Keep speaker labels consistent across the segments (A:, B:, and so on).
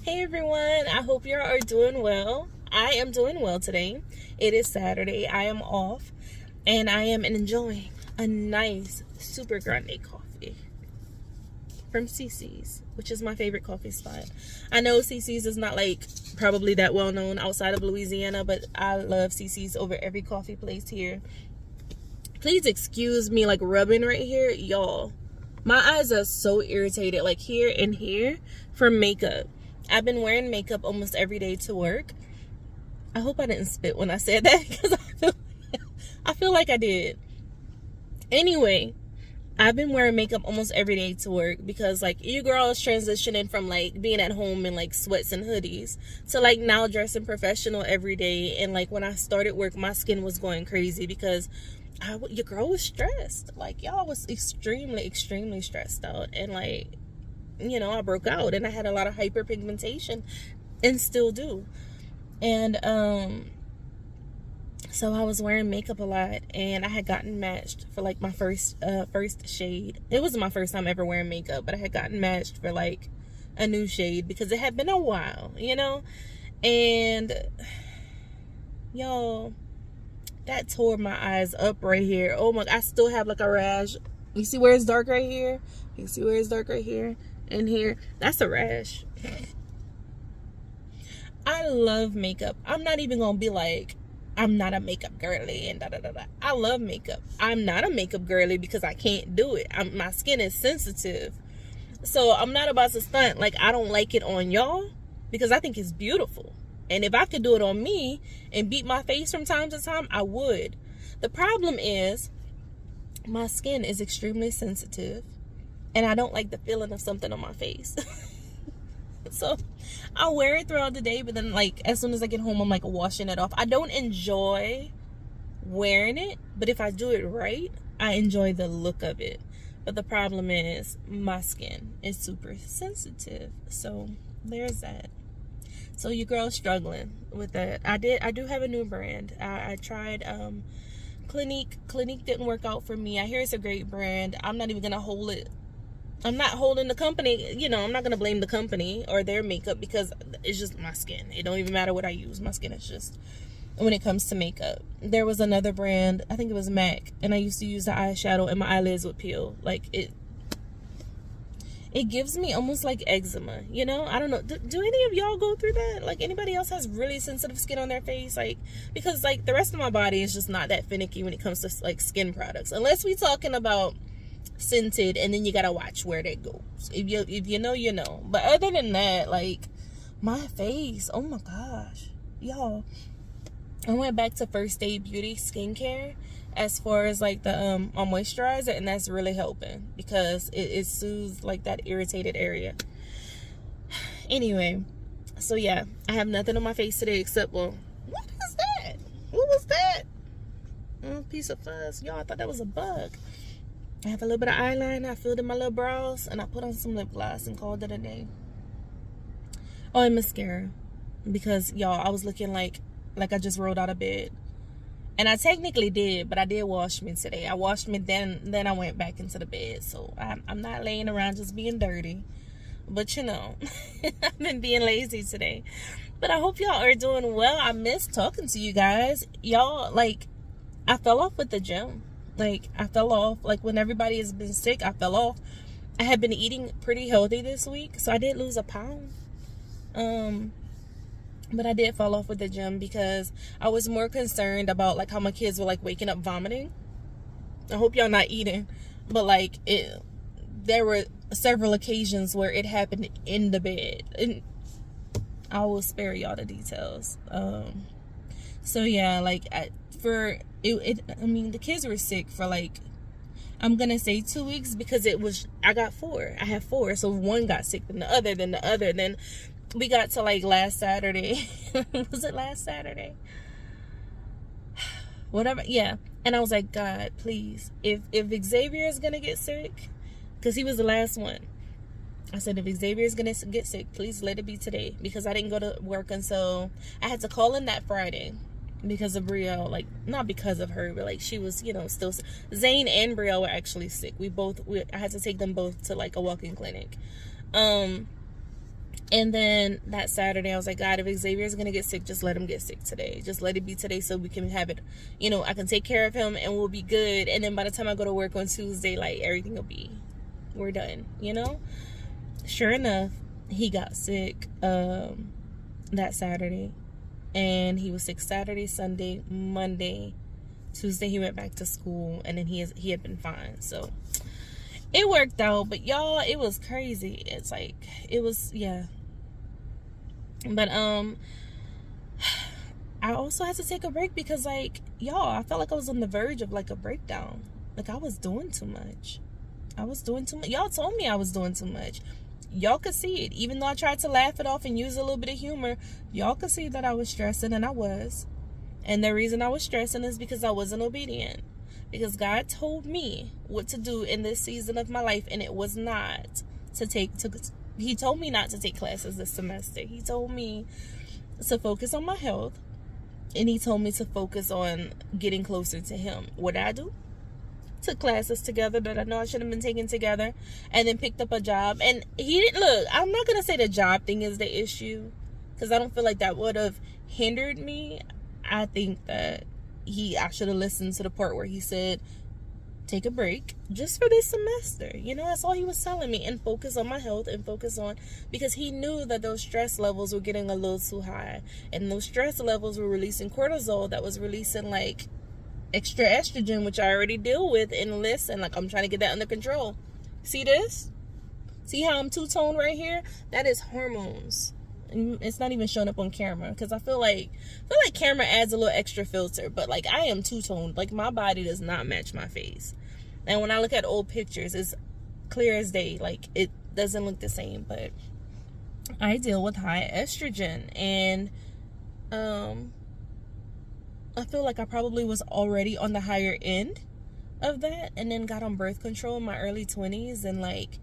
A: Hey everyone, I hope you are doing well. I am doing well today. It is Saturday. I am off and I am enjoying a nice super grande coffee from CC's, which is my favorite coffee spot. I know CC's is not like probably that well known outside of Louisiana, but I love CC's over every coffee place here. Please excuse me like rubbing right here, y'all. My eyes are so irritated like here and here from makeup. I've been wearing makeup almost every day to work. I hope I didn't spit when I said that because I feel like I did. Anyway, I've been wearing makeup almost every day to work because like you girls transitioning from like being at home in like sweats and hoodies to like now dressing professional every day. And like when I started work, my skin was going crazy because your girl was stressed. Like y'all was extremely stressed out. And like, you know, I broke out and I had a lot of hyperpigmentation and still do. And so I was wearing makeup a lot and I had gotten matched for like my first shade. It wasn't my first time ever wearing makeup, but I had gotten matched for like a new shade because it had been a while, you know? And y'all, that tore my eyes up right here. Oh my, I still have like a rash. You see where it's dark right here? You see where it's dark right here? And here, that's a rash. I love makeup. I'm not even gonna be like, I'm not a makeup girly and da da da da. I love makeup. I'm not a makeup girly because I can't do it. My skin is sensitive. So I'm not about to stunt like I don't like it on y'all because I think it's beautiful. And if I could do it on me and beat my face from time to time, I would. The problem is my skin is extremely sensitive and I don't like the feeling of something on my face. So I'll wear it throughout the day, but then like as soon as I get home, I'm like washing it off. I don't enjoy wearing it, but if I do it right, I enjoy the look of it. But the problem is my skin is super sensitive. So there's that. So your girl's struggling with that. I do have a new brand. I tried Clinique. Clinique didn't work out for me. I hear it's a great brand. I'm not even gonna hold it. I'm not holding the company, you know, I'm not going to blame the company or their makeup because it's just my skin. It don't even matter what I use. My skin is just, when it comes to makeup. There was another brand, I think it was MAC, and I used to use the eyeshadow and my eyelids would peel. Like, it gives me almost like eczema, you know? I don't know. Do any of y'all go through that? Like, anybody else has really sensitive skin on their face? Like, because, like, the rest of my body is just not that finicky when it comes to, like, skin products. Unless we talking about scented, and then you gotta watch where that goes. If you know, you know. But other than that, like my face, oh my gosh, y'all, I went back to First Aid Beauty skincare as far as like the moisturizer, and that's really helping because it soothes like that irritated area. Anyway, so yeah, I have nothing on my face today except, well, what is that? What was that? Oh, piece of fuzz, y'all. I thought that was a bug. I have a little bit of eyeliner. I filled in my little brows, and I put on some lip gloss and called it a day. Oh, and mascara, because y'all, I was looking like I just rolled out of bed, and I technically did, but I did wash me today. I washed me, then I went back into the bed. So I'm not laying around just being dirty, but you know, I've been being lazy today. But I hope y'all are doing well. I miss talking to you guys, y'all. Like, I fell off with the gym. Like, I fell off. Like, when everybody has been sick, I fell off. I have been eating pretty healthy this week, so I did lose a pound. But I did fall off with the gym because I was more concerned about, like, how my kids were, like, waking up vomiting. I hope y'all not eating. But, like, there were several occasions where it happened in the bed. And I will spare y'all the details. So, yeah, like, I mean, the kids were sick for like, I'm gonna say 2 weeks because I got 4. I have 4. So one got sick, then the other, then we got to like last Saturday. Was it last Saturday? Whatever. Yeah. And I was like, God, please, if Xavier is gonna get sick, because he was the last one. I said, if Xavier is gonna get sick, please let it be today, because I didn't go to work until I had to call in that Friday. Because of Brielle, like, not because of her, but like she was, you know, still, Zane and Brielle were actually sick. I had to take them both to like a walk-in clinic. And then that Saturday, I was like, God, if Xavier's going to get sick, just let him get sick today. Just let it be today so we can have it, I can take care of him and we'll be good. And then by the time I go to work on Tuesday, like, everything will be, we're done, Sure enough, he got sick that Saturday. And he was sick Saturday, Sunday, Monday. Tuesday, he went back to school. And then he had been fine. So it worked out. But y'all, it was crazy. It's like, it was, yeah. But I also had to take a break because, like, y'all, I felt like I was on the verge of, like, a breakdown. Like, I was doing too much. Y'all told me I was doing too much. Y'all could see it. Even though I tried to laugh it off and use a little bit of humor, y'all could see that I was stressing, and I was. And the reason I was stressing is because I wasn't obedient. Because God told me what to do in this season of my life, and it was not He told me not to take classes this semester. He told me to focus on my health, and he told me to focus on getting closer to him. What did I do? Took classes together that I know I should have been taking together, and then picked up a job. And he didn't look. I'm not gonna say the job thing is the issue, because I don't feel like that would have hindered me. I think that I should have listened to the part where he said, take a break just for this semester. That's all he was telling me, and focus on my health and because he knew that those stress levels were getting a little too high, and those stress levels were releasing cortisol that was releasing like extra estrogen, which I already deal with. And listen, like, I'm trying to get that under control. See this? See how I'm two-toned right here? That is hormones. And it's not even showing up on camera because I feel like camera adds a little extra filter, but like, I am two-toned. Like, my body does not match my face. And when I look at old pictures, it's clear as day. Like, it doesn't look the same. But I deal with high estrogen, and I feel like I probably was already on the higher end of that, and then got on birth control in my early 20s, and like,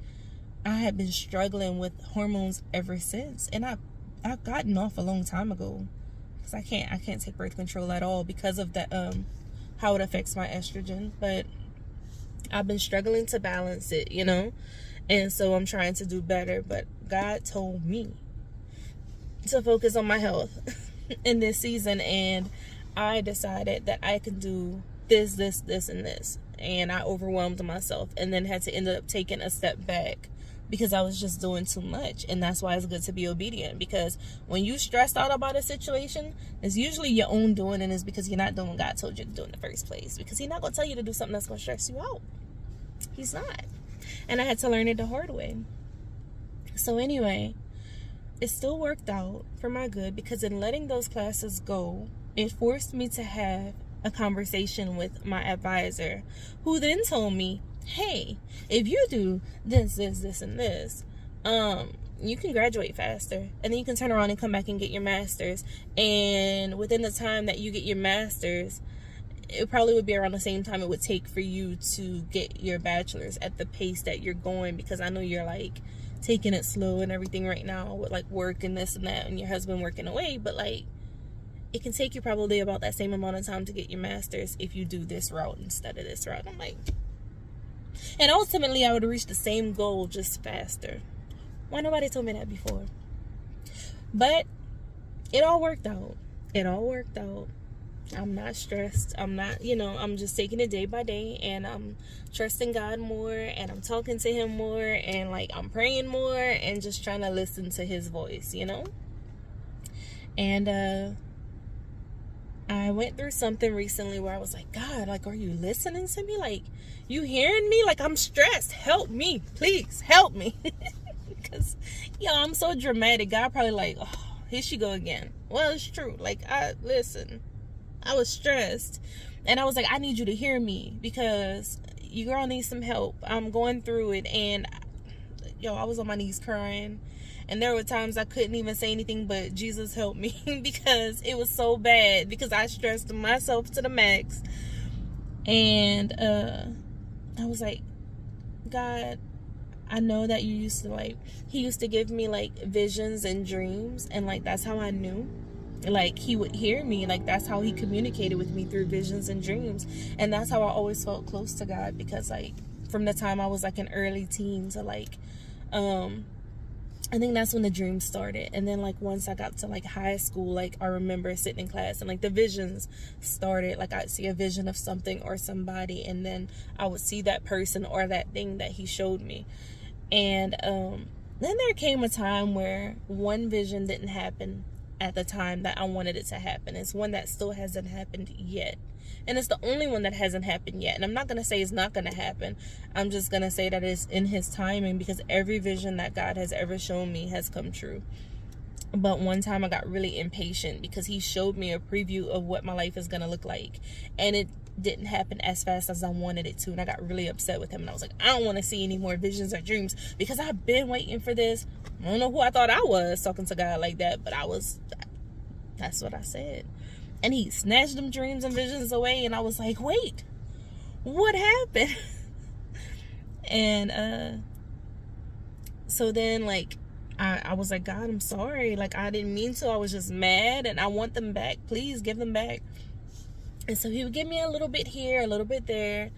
A: I had been struggling with hormones ever since. And I've gotten off a long time ago because I can't take birth control at all because of that, how it affects my estrogen. But I've been struggling to balance it, and so I'm trying to do better. But God told me to focus on my health in this season, and I decided that I could do this, and this. And I overwhelmed myself, and then had to end up taking a step back because I was just doing too much. And that's why it's good to be obedient, because when you stressed out about a situation, it's usually your own doing, and it's because you're not doing what God told you to do in the first place, because he's not going to tell you to do something that's going to stress you out. He's not. And I had to learn it the hard way. So anyway, it still worked out for my good, because in letting those classes go, it forced me to have a conversation with my advisor, who then told me, hey, if you do this, and this, you can graduate faster, and then you can turn around and come back and get your master's. And within the time that you get your master's, it probably would be around the same time it would take for you to get your bachelor's at the pace that you're going, because I know you're like taking it slow and everything right now with like work and this and that, and your husband working away, but like, it can take you probably about that same amount of time to get your master's if you do this route instead of this route. I'm like, and ultimately I would reach the same goal just faster. Why nobody told me that before? But it all worked out. I'm not stressed. I'm not, I'm just taking it day by day, and I'm trusting God more, and I'm talking to him more, and like, I'm praying more, and just trying to listen to his voice, And I went through something recently where I was like, God, like, are you listening to me? Like, you hearing me? Like, I'm stressed. Help me. Please help me. Because, I'm so dramatic. God probably like, oh, here she go again. Well, it's true. Like, I was stressed. And I was like, I need you to hear me, because your girl needs some help. I'm going through it. And, I was on my knees crying. And there were times I couldn't even say anything but Jesus help me, because it was so bad, because I stressed myself to the max. And I was like, God, I know that you used to he used to give me like visions and dreams, and like, that's how I knew. Like, he would hear me. Like, that's how he communicated with me, through visions and dreams. And that's how I always felt close to God, because like, from the time I was like an early teen to like I think that's when the dream started. And then like once I got to like high school, like I remember sitting in class and like the visions started. Like I'd see a vision of something or somebody, and then I would see that person or that thing that he showed me. And then there came a time where one vision didn't happen at the time that I wanted it to happen. It's one that still hasn't happened yet. And it's the only one that hasn't happened yet. And I'm not going to say it's not going to happen. I'm just going to say that it's in his timing, because every vision that God has ever shown me has come true. But one time I got really impatient because he showed me a preview of what my life is going to look like. And it didn't happen as fast as I wanted it to. And I got really upset with him. And I was like, I don't want to see any more visions or dreams because I've been waiting for this. I don't know who I thought I was talking to God like that, but that's what I said. And he snatched them dreams and visions away. And I was like, wait, what happened? And so then like, I was like, God, I'm sorry. Like, I didn't mean to. I was just mad and I want them back. Please give them back. And so he would give me a little bit here, a little bit there.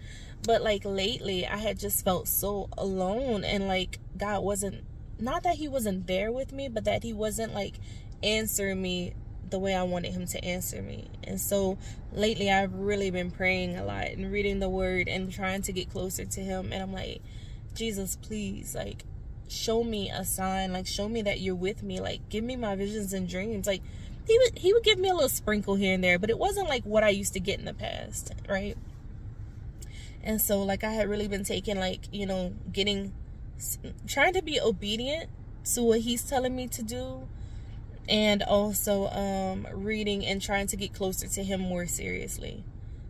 A: But like lately, I had just felt so alone. And like, God wasn't, not that he wasn't there with me, but that he wasn't like answering me the way I wanted him to answer me. And so lately, I've really been praying a lot and reading the word and trying to get closer to him. And I'm like, Jesus, please, like, show me a sign. Like, show me that you're with me. Like, give me my visions and dreams. Like, he would give me a little sprinkle here and there, but it wasn't like what I used to get in the past, right? And so like I had really been taking like, you know, trying to be obedient to what he's telling me to do, and also reading and trying to get closer to him more seriously.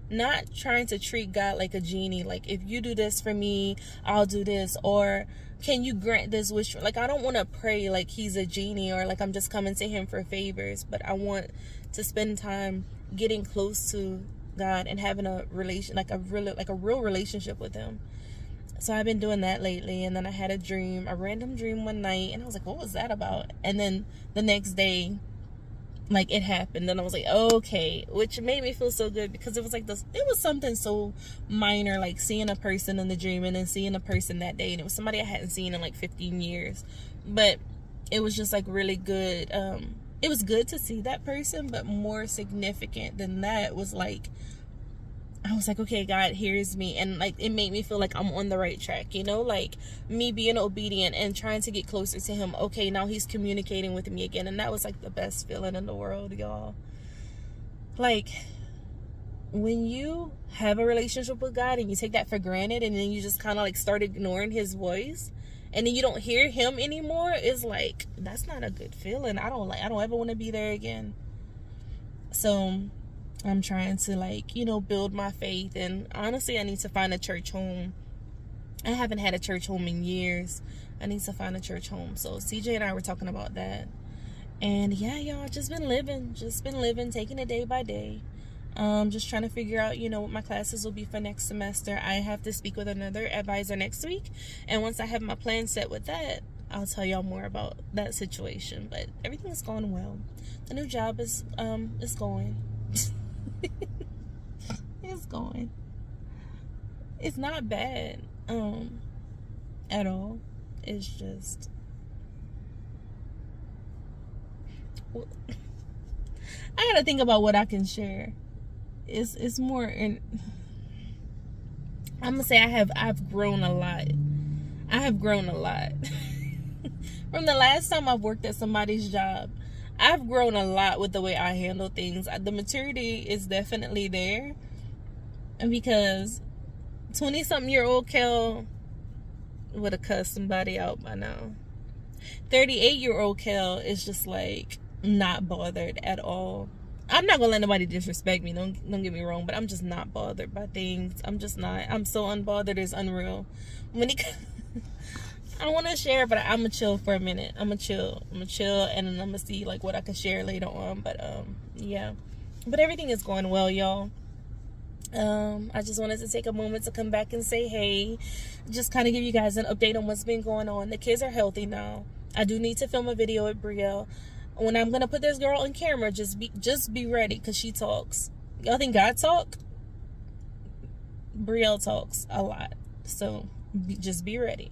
A: Not trying to treat God like a genie, like if you do this for me, I'll do this, or can you grant this wish? Like, I don't want to pray like he's a genie or like I'm just coming to him for favors, but I want to spend time getting close to God and having a relation, like a real relationship with him. So I've been doing that lately. And then I had a random dream one night, and I was like, what was that about? And then the next day, like, it happened, and I was like, okay, which made me feel so good, because it was like this, it was something so minor, like seeing a person in the dream and then seeing a person that day, and it was somebody I hadn't seen in like 15 years, but it was just like really good. It was good to see that person, but more significant than that was like, I was like, okay, God hears me. And like, it made me feel like I'm on the right track, you know, like me being obedient and trying to get closer to him. Okay, now he's communicating with me again. And that was like the best feeling in the world, y'all. Like, when you have a relationship with God and you take that for granted, and then you just kind of like start ignoring his voice, and then you don't hear him anymore, it's like, that's not a good feeling. I don't ever want to be there again. So I'm trying to, like, you know, build my faith. And honestly, I need to find a church home. I haven't had a church home in years. I need to find a church home. So CJ and I were talking about that. And yeah, y'all, just been living, taking it day by day. Just trying to figure out, you know, what my classes will be for next semester. I have to speak with another advisor next week. And once I have my plan set with that, I'll tell y'all more about that situation. But everything's going well. The new job is going. It's going. It's not bad at all. It's just, I gotta think about what I can share. It's more in, I'm gonna say I've grown a lot. I have grown a lot. From the last time I've worked at somebody's job, I've grown a lot with the way I handle things. The maturity is definitely there. And because 20-something-year-old Kel would have cussed somebody out by now. 38-year-old Kel is just like not bothered at all. I'm not gonna let nobody disrespect me. Don't get me wrong, but I'm just not bothered by things. I'm just not. I'm so unbothered, it's unreal. I want to share, but I'm gonna chill for a minute. I'm gonna chill, and then I'm gonna see like what I can share later on. But yeah. But everything is going well, y'all. I just wanted to take a moment to come back and say hey, just kind of give you guys an update on what's been going on. The kids are healthy now. I do need to film a video with Brielle. When I'm gonna put this girl on camera, just be ready, because she talks. Y'all think God talk? Brielle talks a lot, so just be ready.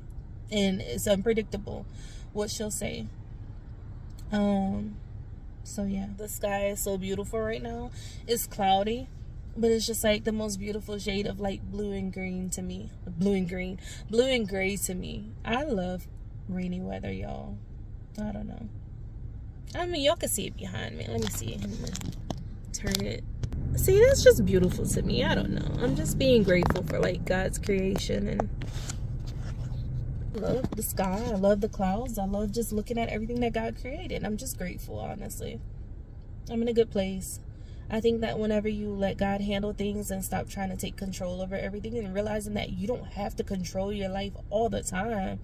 A: And it's unpredictable. what she'll say. So yeah, the sky is so beautiful right now. It's cloudy, but it's just like the most beautiful shade of like blue and green to me. Blue and gray to me. I love rainy weather, y'all. I don't know. I mean, y'all can see it behind me. Let me see it. Turn it. See, that's just beautiful to me. I don't know. I'm just being grateful for like God's creation, and I love the sky. I love the clouds. I love just looking at everything that God created. I'm just grateful, honestly. I'm in a good place. I think that whenever you let God handle things and stop trying to take control over everything and realizing that you don't have to control your life all the time,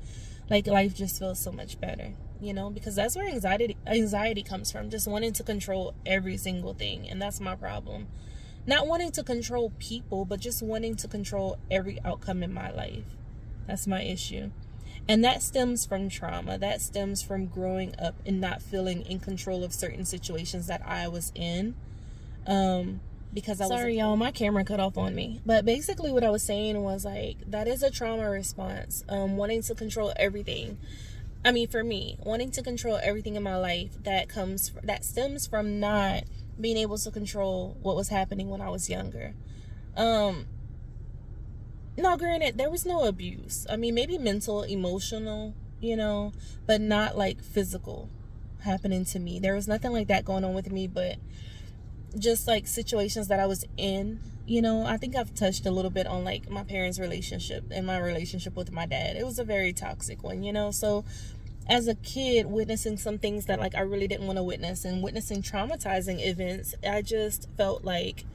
A: like life just feels so much better, you know, because that's where anxiety comes from, just wanting to control every single thing. And that's my problem. Not wanting to control people, but just wanting to control every outcome in my life. That's my issue. And that stems from trauma. That stems from growing up and not feeling in control of certain situations that I was in. Because I was... Sorry, y'all, my camera cut off on me. But basically what I was saying was like, that is a trauma response. Wanting to control everything. I mean, for me, wanting to control everything in my life that stems from not being able to control what was happening when I was younger. Now, granted, there was no abuse. I mean, maybe mental, emotional, you know, but not like physical happening to me. There was nothing like that going on with me, but just like situations that I was in, you know. I think I've touched a little bit on like my parents' relationship and my relationship with my dad. It was a very toxic one, you know. So as a kid, witnessing some things that like I really didn't want to witness, and witnessing traumatizing events, I just felt like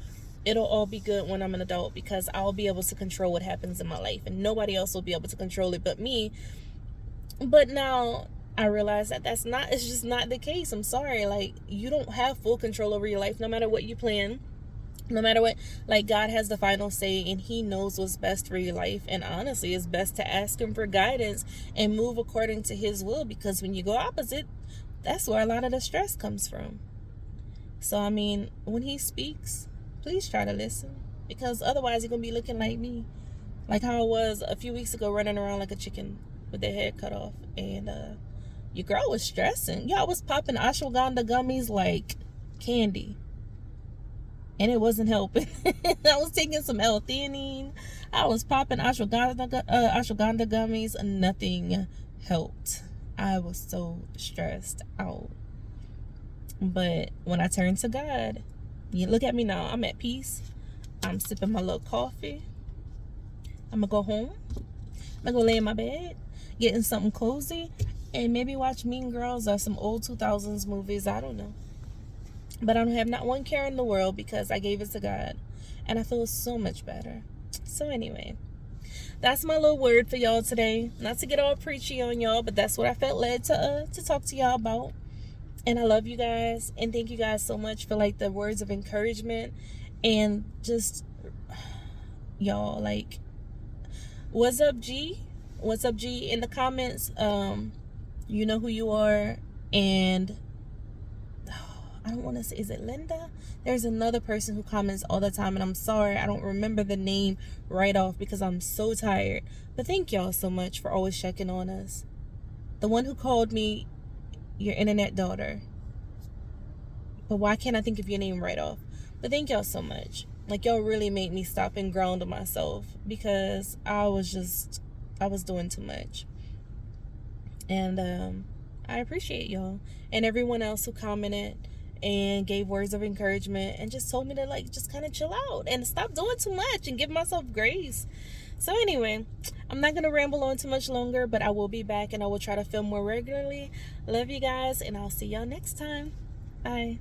A: it'll all be good when I'm an adult, because I'll be able to control what happens in my life and nobody else will be able to control it but me. But now I realize that it's just not the case. I'm sorry. Like, you don't have full control over your life, no matter what you plan, no matter what. Like, God has the final say, and he knows what's best for your life. And honestly, it's best to ask him for guidance and move according to his will, because when you go opposite, that's where a lot of the stress comes from. So, I mean, when he speaks, please try to listen, because otherwise you're going to be looking like me. Like how I was a few weeks ago, running around like a chicken with their head cut off. And your girl was stressing. Yeah, I was popping ashwagandha gummies like candy. And it wasn't helping. I was taking some L-theanine. I was popping ashwagandha gummies. Nothing helped. I was so stressed out. But when I turned to God, you look at me now. I'm at peace. I'm sipping my little coffee. I'm going to go home. I'm going to go lay in my bed, getting something cozy, and maybe watch Mean Girls or some old 2000s movies. I don't know. But I don't have not one care in the world, because I gave it to God. And I feel so much better. So anyway, that's my little word for y'all today. Not to get all preachy on y'all, but that's what I felt led to talk to y'all about. And I love you guys, and thank you guys so much for like the words of encouragement, and just y'all, like, what's up G in the comments. You know who you are. And I don't want to say, is it Linda? There's another person who comments all the time, and I'm sorry I don't remember the name right off because I'm so tired. But thank y'all so much for always checking on us. The one who called me your internet daughter. But why can't I think of your name right off? But thank y'all so much. Like, y'all really made me stop and ground myself, because I was doing too much. And I appreciate y'all, and everyone else who commented and gave words of encouragement and just told me to like just kind of chill out and stop doing too much and give myself grace. So anyway, I'm not going to ramble on too much longer, but I will be back and I will try to film more regularly. Love you guys, and I'll see y'all next time. Bye.